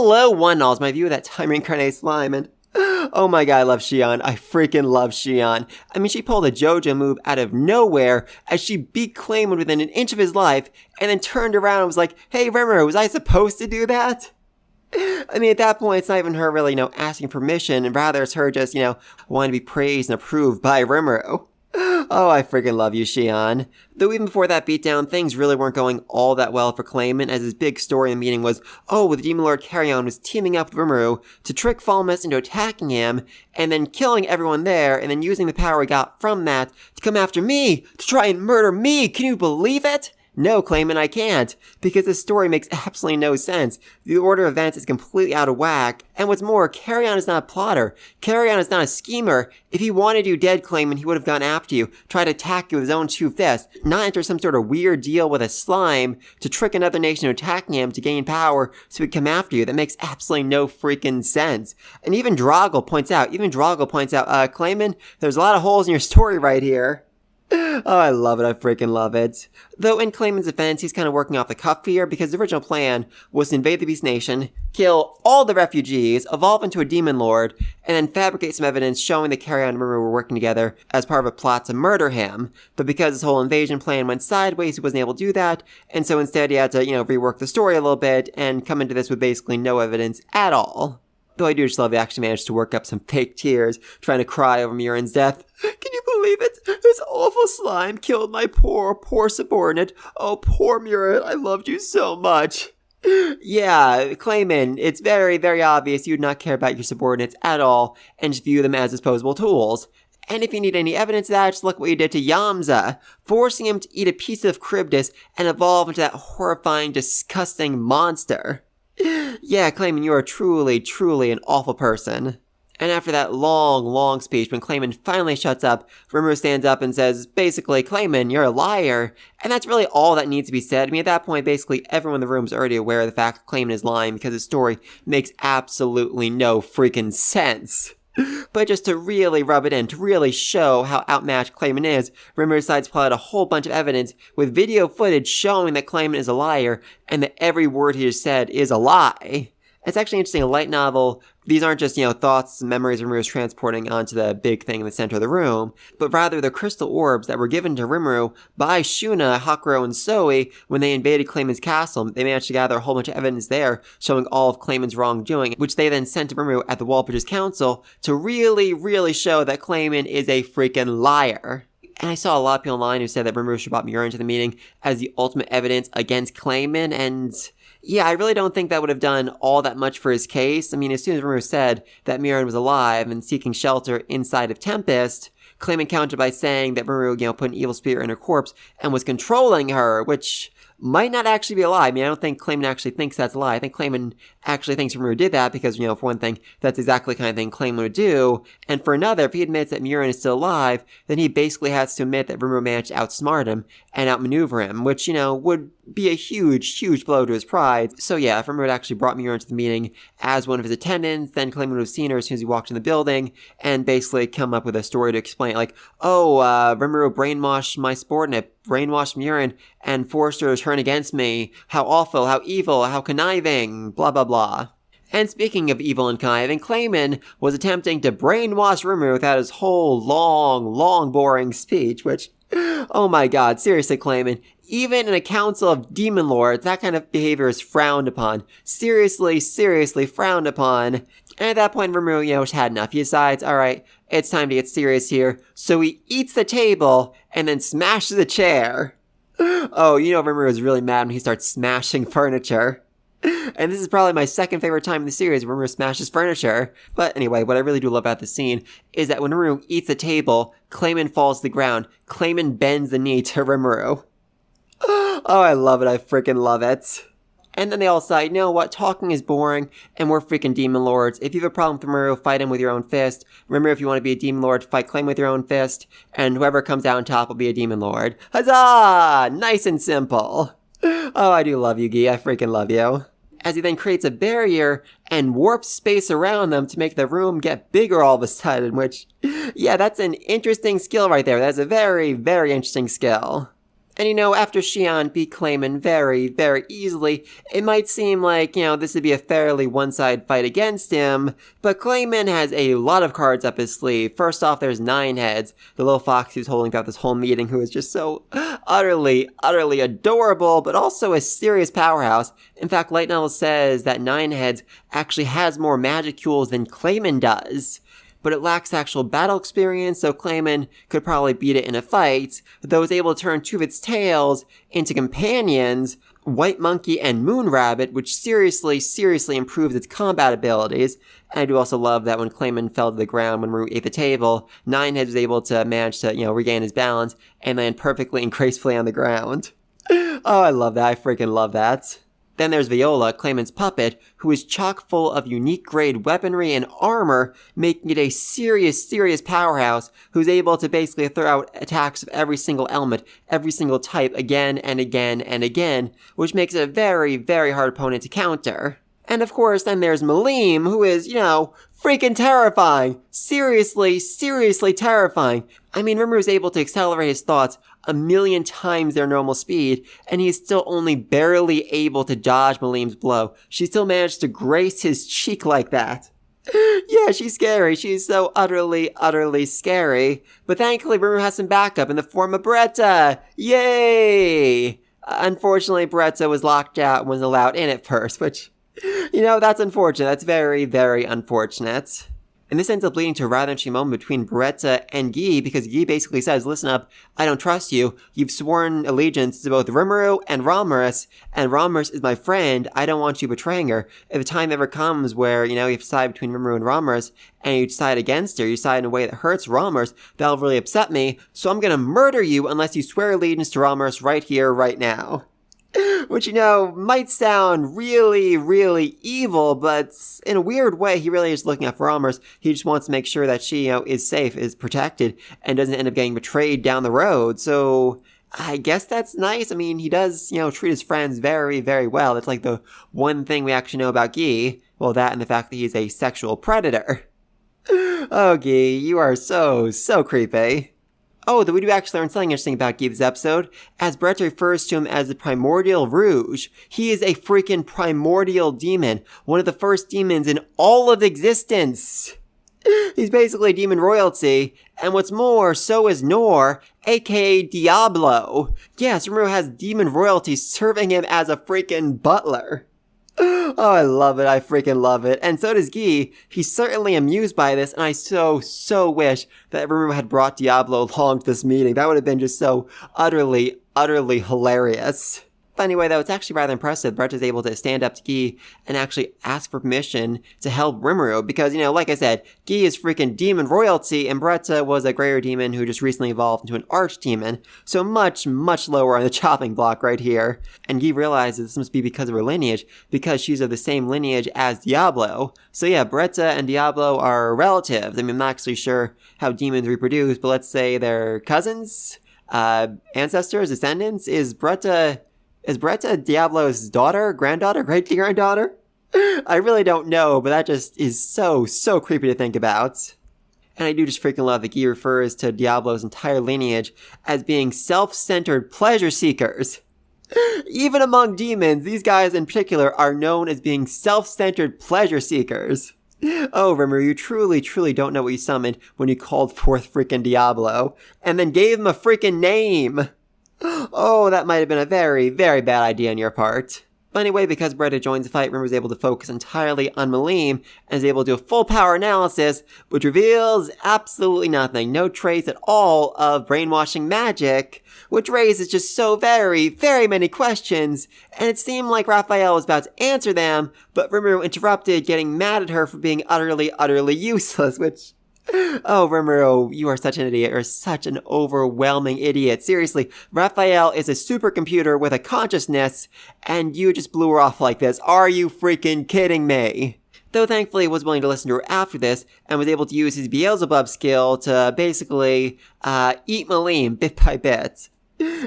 Hello, one alls, my view of that time reincarnated slime, and oh my god, I love Xion. I freaking love Xion. I mean, she pulled a JoJo move out of nowhere as she beat Clayman within an inch of his life, and then turned around and was like, hey, Rimuru, was I supposed to do that? I mean, at that point, it's not even her really, asking permission, and rather it's her just, wanting to be praised and approved by Rimuru. Oh, I freaking love you, Xion. Though even before that beatdown, things really weren't going all that well for Clayman, as his big story in the meeting was, the Demon Lord Carrion was teaming up with Rimuru to trick Falmus into attacking him, and then killing everyone there, and then using the power he got from that to come after me, to try and murder me. Can you believe it? No, Clayman, I can't, because this story makes absolutely no sense. The order of events is completely out of whack, and what's more, Carrion is not a plotter. Carrion is not a schemer. If he wanted you dead, Clayman, he would have gone after you, tried to attack you with his own two fists, not enter some sort of weird deal with a slime to trick another nation into attacking him to gain power so he'd come after you. That makes absolutely no freaking sense. And even Droggle points out, Clayman, there's a lot of holes in your story right here. Oh, I love it. I freaking love it. Though in Clayman's defense, he's kind of working off the cuff here because the original plan was to invade the Beast Nation, kill all the refugees, evolve into a Demon Lord, and then fabricate some evidence showing that Carrion and Rimuru were working together as part of a plot to murder him. But because his whole invasion plan went sideways, he wasn't able to do that, and so instead he had to, rework the story a little bit and come into this with basically no evidence at all. Though I do just love he actually managed to work up some fake tears, trying to cry over Murin's death. Can you believe it? This awful slime killed my poor subordinate. Oh, poor Murin, I loved you so much. Yeah, Clayman, it's very, very obvious you do not care about your subordinates at all, and just view them as disposable tools. And if you need any evidence of that, just look what you did to Yamza, forcing him to eat a piece of Charybdis and evolve into that horrifying, disgusting monster. Yeah, Clayman, you are truly, truly an awful person. And after that long, long speech, when Clayman finally shuts up, Rimuru stands up and says, basically, Clayman, you're a liar. And that's really all that needs to be said. I mean, at that point, basically everyone in the room is already aware of the fact that Clayman is lying because his story makes absolutely no freaking sense. But just to really rub it in, to really show how outmatched Clayman is, Rimuru decides to pull out a whole bunch of evidence with video footage showing that Clayman is a liar and that every word he has said is a lie. It's actually interesting, a light novel. These aren't just, thoughts and memories Rimuru is transporting onto the big thing in the center of the room, but rather the crystal orbs that were given to Rimuru by Shuna, Hakuro, and Zoe when they invaded Clayman's castle. They managed to gather a whole bunch of evidence there showing all of Clayman's wrongdoing, which they then sent to Rimuru at the Wallbridges Council to really, really show that Clayman is a freaking liar. And I saw a lot of people online who said that Rimuru should have brought Murin to the meeting as the ultimate evidence against Clayman, and yeah, I really don't think that would have done all that much for his case. I mean, as soon as Rimuru said that Murin was alive and seeking shelter inside of Tempest, Clayman countered by saying that Rimuru, put an evil spirit in her corpse and was controlling her, which might not actually be a lie. I mean, I don't think Clayman actually thinks that's a lie. I think Clayman actually thinks Rimuru did that because, for one thing, that's exactly the kind of thing Clayman would do. And for another, if he admits that Murin is still alive, then he basically has to admit that Rimuru managed to outsmart him and outmaneuver him, which, would be a huge, huge blow to his pride. So yeah, if Rimuru had actually brought Murin to the meeting as one of his attendants, then Clayman would have seen her as soon as he walked in the building and basically come up with a story to explain, like, Rimuru brainwashed my subordinate, brainwashed Murin, and forced her to turn against me. How awful, how evil, how conniving, blah blah blah. And speaking of evil and conniving, Clayman was attempting to brainwash Rimuru without his whole long, boring speech, which, oh my god, seriously, Clayman, even in a council of demon lords, that kind of behavior is frowned upon. Seriously frowned upon. And at that point, Rimuru, just had enough. He decides, alright, it's time to get serious here. So he eats the table and then smashes a chair. Oh, Rimuru is really mad when he starts smashing furniture. And this is probably my second favorite time in the series when Rimuru smashes furniture. But anyway, what I really do love about this scene is that when Rimuru eats the table, Clayman falls to the ground. Clayman bends the knee to Rimuru. Oh, I love it. I freaking love it. And then they all decide, you know what, talking is boring, and we're freaking demon lords. If you have a problem with Rimuru, fight him with your own fist. Remember, if you want to be a demon lord, fight Clayman with your own fist, and whoever comes out on top will be a demon lord. Huzzah! Nice and simple. Oh, I do love you, Guy. I freaking love you. As he then creates a barrier and warps space around them to make the room get bigger all of a sudden, which, yeah, that's an interesting skill right there. That's a very, very interesting skill. And after Xian beat Clayman very, very easily, it might seem like, this would be a fairly one-sided fight against him, but Clayman has a lot of cards up his sleeve. First off, there's Nine Heads, the little fox he was holding throughout this whole meeting, who is just so utterly, utterly adorable, but also a serious powerhouse. In fact, Light Novel says that Nine Heads actually has more Magicules than Clayman does, but it lacks actual battle experience, so Clayman could probably beat it in a fight, though it's able to turn two of its tails into companions, White Monkey and Moon Rabbit, which seriously, seriously improves its combat abilities. And I do also love that when Clayman fell to the ground when Maru ate the table, Nine Heads was able to manage to, regain his balance and land perfectly and gracefully on the ground. Oh, I love that. I freaking love that. Then there's Viola, Clayman's puppet, who is chock full of unique grade weaponry and armor, making it a serious, serious powerhouse who's able to basically throw out attacks of every single element, every single type again and again and again, which makes it a very, very hard opponent to counter. And of course, then there's Malim, who is, freaking terrifying. Seriously, seriously terrifying. I mean, Rimuru is able to accelerate his thoughts 1,000,000 times their normal speed, and he's still only barely able to dodge Malim's blow. She still managed to grace his cheek like that. Yeah, she's scary. She's so utterly, utterly scary. But thankfully, Rimuru has some backup in the form of Beretta. Yay! Unfortunately, Beretta was locked out and wasn't allowed in at first, which, that's unfortunate. That's very, very unfortunate. And this ends up leading to a rather interesting moment between Beretta and Guy, because Guy basically says, listen up, I don't trust you. You've sworn allegiance to both Rimuru and Romulus is my friend. I don't want you betraying her. If the time ever comes where, you have to decide between Rimuru and Romulus, and you decide against her, you decide in a way that hurts Romulus, that'll really upset me, so I'm gonna murder you unless you swear allegiance to Romulus right here, right now. Which, might sound really, really evil, but in a weird way, he really is looking out for Romulus. He just wants to make sure that she, is safe, is protected, and doesn't end up getting betrayed down the road. So, I guess that's nice. I mean, he does, treat his friends very, very well. That's like the one thing we actually know about Guy. Well, that and the fact that he's a sexual predator. Oh, Guy, you are so, so creepy. Oh, though we do actually learn something interesting about Guy this episode, as Beretta refers to him as the Primordial Rouge. He is a freaking primordial demon, one of the first demons in all of existence. He's basically demon royalty, and what's more, so is Nor, aka Diablo. Yes, Rimuru has demon royalty serving him as a freaking butler. Oh, I love it. I freaking love it. And so does Guy. He's certainly amused by this, and I so, so wish that Rimuru had brought Diablo along to this meeting. That would have been just so utterly, utterly hilarious. But anyway, though, it's actually rather impressive. Beretta is able to stand up to Guy and actually ask for permission to help Rimuru. Because, like I said, Guy is freaking demon royalty, and Beretta was a greater demon who just recently evolved into an archdemon. So much, much lower on the chopping block right here. And Guy realizes this must be because of her lineage, because she's of the same lineage as Diablo. So yeah, Beretta and Diablo are relatives. I mean, I'm not actually sure how demons reproduce, but let's say they're cousins, ancestors, descendants. Is Beretta Diablo's daughter, granddaughter, great-granddaughter? I really don't know, but that just is so, so creepy to think about. And I do just freaking love that Guy refers to Diablo's entire lineage as being self-centered pleasure seekers. Even among demons, these guys in particular are known as being self-centered pleasure seekers. Oh, Rimuru, you truly, truly don't know what you summoned when you called forth freaking Diablo, and then gave him a freaking name. Oh, that might have been a very, very bad idea on your part. But anyway, because Beretta joins the fight, Rimuru is able to focus entirely on Malim and is able to do a full power analysis, which reveals absolutely nothing. No trace at all of brainwashing magic, which raises just so very, very many questions. And it seemed like Raphael was about to answer them, but Rimuru interrupted, getting mad at her for being utterly, utterly useless, which... Oh, Rimuru, you are such an idiot. You're such an overwhelming idiot. Seriously, Raphael is a supercomputer with a consciousness, and you just blew her off like this. Are you freaking kidding me? Though thankfully he was willing to listen to her after this, and was able to use his Beelzebub skill to basically, eat Malim bit by bit.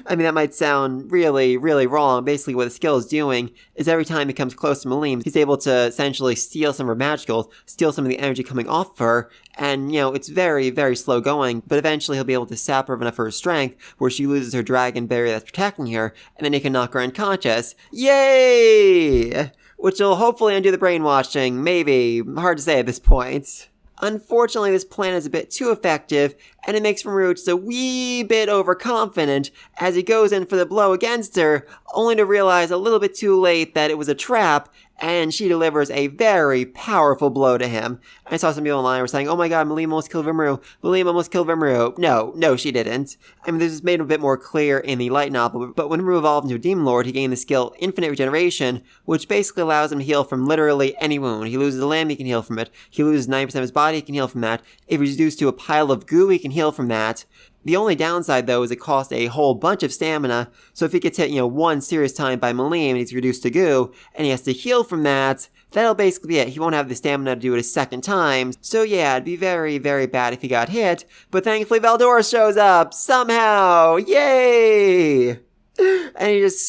I mean, that might sound really, really wrong. Basically, what the skill is doing is every time he comes close to Malim, he's able to essentially steal some of her magicals, steal some of the energy coming off of her, and, it's very, very slow going, but eventually he'll be able to sap her enough of her strength where she loses her dragon barrier that's protecting her, and then he can knock her unconscious. Yay! Which will hopefully undo the brainwashing, maybe. Hard to say at this point. Unfortunately, this plan is a bit too effective, and it makes Rimuru just a wee bit overconfident as he goes in for the blow against her, only to realize a little bit too late that it was a trap, and she delivers a very powerful blow to him. I saw some people online were saying, oh my god, Malim almost killed Rimuru. Malim almost killed Rimuru. No, she didn't. I mean, this is made a bit more clear in the light novel, but when Rimuru evolved into a Demon Lord, he gained the skill Infinite Regeneration, which basically allows him to heal from literally any wound. He loses a limb, he can heal from it. He loses 90% of his body, he can heal from that. If he's reduced to a pile of goo, he can heal from that. The only downside, though, is it costs a whole bunch of stamina, so if he gets hit, one serious time by Malim and he's reduced to goo, and he has to heal from that, that'll basically be it. He won't have the stamina to do it a second time. So yeah, it'd be very, very bad if he got hit, but thankfully Veldora shows up! Somehow! Yay! And he's just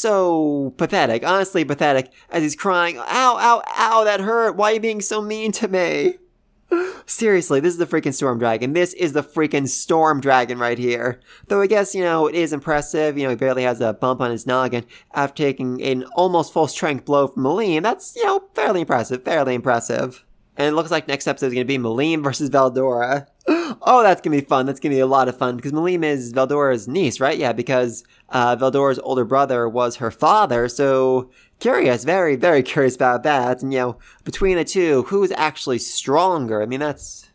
so pathetic, honestly pathetic, as he's crying, ow, that hurt, why are you being so mean to me? Seriously, this is the freaking Storm Dragon. This is the freaking Storm Dragon right here. Though I guess, it is impressive. He barely has a bump on his noggin after taking an almost full strength blow from Malim. That's, fairly impressive. And it looks like next episode is going to be Malim versus Veldora. Oh, that's going to be fun. That's going to be a lot of fun because Malim is Veldora's niece, right? Yeah, because Veldora's older brother was her father, so curious, very, very curious about that. And, between the two, who's actually stronger? I mean, that's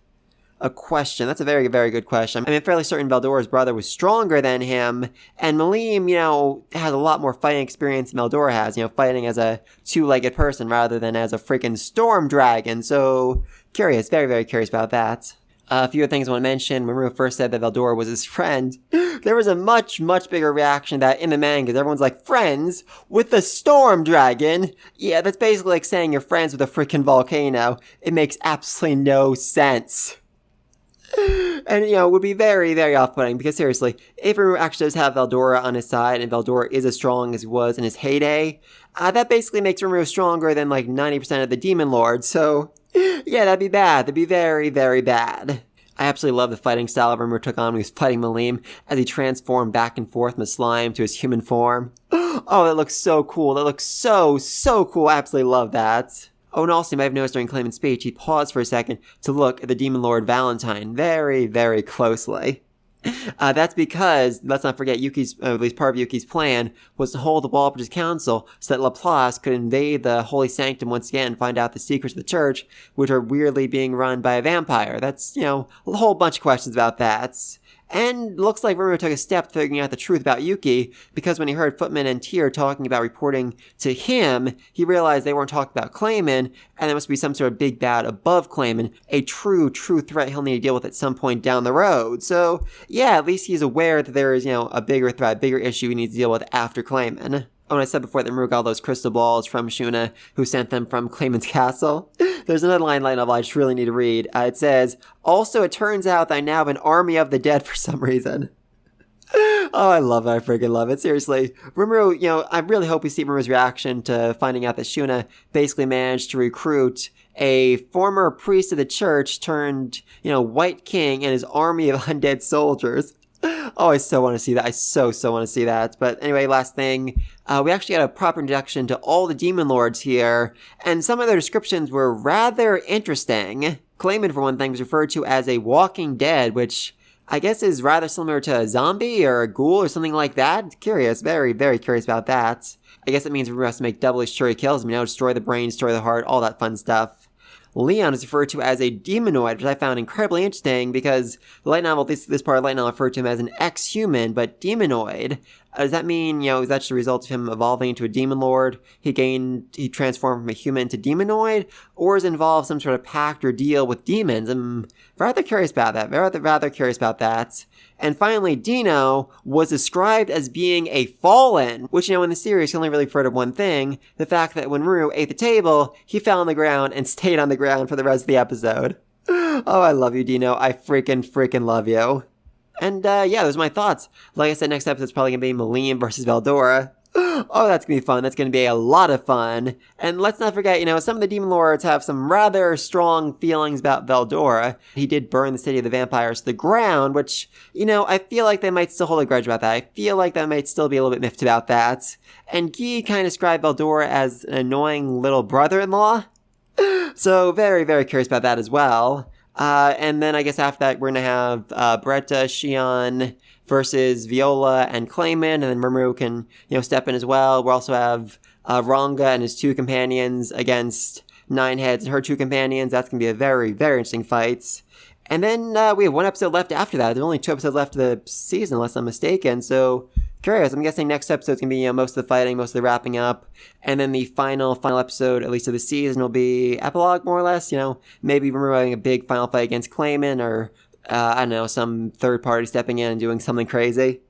a question. That's a very, very good question. I mean, I'm fairly certain Veldora's brother was stronger than him, and Malim, has a lot more fighting experience than Veldora has, fighting as a two-legged person rather than as a freaking storm dragon, so curious, very, very curious about that. A few other things I want to mention. When Rimuru first said that Veldora was his friend, there was a much, much bigger reaction to that in the manga. Everyone's like, friends with the storm dragon? Yeah, that's basically like saying you're friends with a freaking volcano. It makes absolutely no sense. And, it would be very, very off-putting, because seriously, if Rimuru actually does have Veldora on his side, and Veldora is as strong as he was in his heyday, that basically makes Rimuru stronger than, 90% of the Demon Lords, so yeah, that'd be bad. That'd be very, very bad. I absolutely love the fighting style Rimuru took on when he was fighting Malim, as he transformed back and forth from the slime to his human form. Oh, that looks so cool. That looks so cool. I absolutely love that. Oh, and also, you might have noticed during Clayman's speech, he paused for a second to look at the Demon Lord Valentine very, very closely. That's because, let's not forget, at least part of Yuki's plan was to hold the Walpurgis Council so that Laplace could invade the Holy Sanctum once again and find out the secrets of the church, which are weirdly being run by a vampire. That's, a whole bunch of questions about that. And looks like Rimuru took a step figuring out the truth about Yuki, because when he heard Footman and Tyr talking about reporting to him, he realized they weren't talking about Clayman, and there must be some sort of big bad above Clayman, a true threat he'll need to deal with at some point down the road. So, yeah, at least he's aware that there is, a bigger threat, bigger issue he needs to deal with after Clayman. Oh, and I said before that Rimuru got all those crystal balls from Shuna, who sent them from Clayman's castle. There's another line novel I just really need to read. It says, also, it turns out that I now have an army of the dead for some reason. Oh, I love it. I freaking love it. Seriously. Rimuru, I really hope we see Rimuru's reaction to finding out that Shuna basically managed to recruit a former priest of the church turned, White King and his army of undead soldiers. Oh, I so want to see that. I so want to see that. But anyway, last thing. We actually got a proper introduction to all the Demon Lords here, and some of their descriptions were rather interesting. Clayman, for one thing, was referred to as a walking dead, which I guess is rather similar to a zombie or a ghoul or something like that. Curious. Very, very curious about that. I guess it means we have to make doubly sure he kills him, destroy the brain, destroy the heart, all that fun stuff. Leon is referred to as a demonoid, which I found incredibly interesting because the light novel, this part of the light novel referred to him as an ex-human, but demonoid. Does that mean, is that just a result of him evolving into a demon lord? He transformed from a human to demonoid? Or is it involved some sort of pact or deal with demons? I'm rather curious about that. Rather curious about that. And finally, Deeno was described as being a fallen, which, in the series can only really refer to one thing, the fact that when Rimuru ate the table, he fell on the ground and stayed on the ground for the rest of the episode. Oh, I love you, Deeno. I freaking love you. And yeah, those are my thoughts. Like I said, next episode's probably going to be Malim versus Veldora. Oh, that's going to be fun. That's going to be a lot of fun. And let's not forget, some of the Demon Lords have some rather strong feelings about Veldora. He did burn the city of the vampires to the ground, which, I feel like they might still hold a grudge about that. I feel like they might still be a little bit miffed about that. And Guy kind of described Veldora as an annoying little brother-in-law. So very, very curious about that as well. And then I guess after that, we're going to have Beretta, Shion versus Viola and Clayman, and then Murmuru can, step in as well. We'll also have Ranga and his 2 companions against Nineheads and her 2 companions. That's going to be a very, very interesting fight. And then we have 1 episode left after that. There's only 2 episodes left of the season, unless I'm mistaken. So, curious. I'm guessing next episode's going to be, most of the fighting, most of the wrapping up. And then the final episode, at least of the season, will be epilogue, more or less. Maybe we're having a big final fight against Clayman, or, I don't know, some third party stepping in and doing something crazy.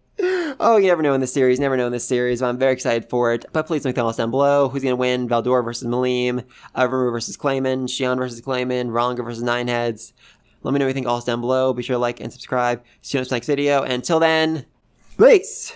Oh, you never know in this series, but I'm very excited for it. But please leave comments down below. Who's going to win? Veldora versus Malim, Rimuru versus Clayman, Shion versus Clayman, Ranga versus Nineheads. Let me know what you think all down below. Be sure to like and subscribe. See you in the next video. And until then, peace!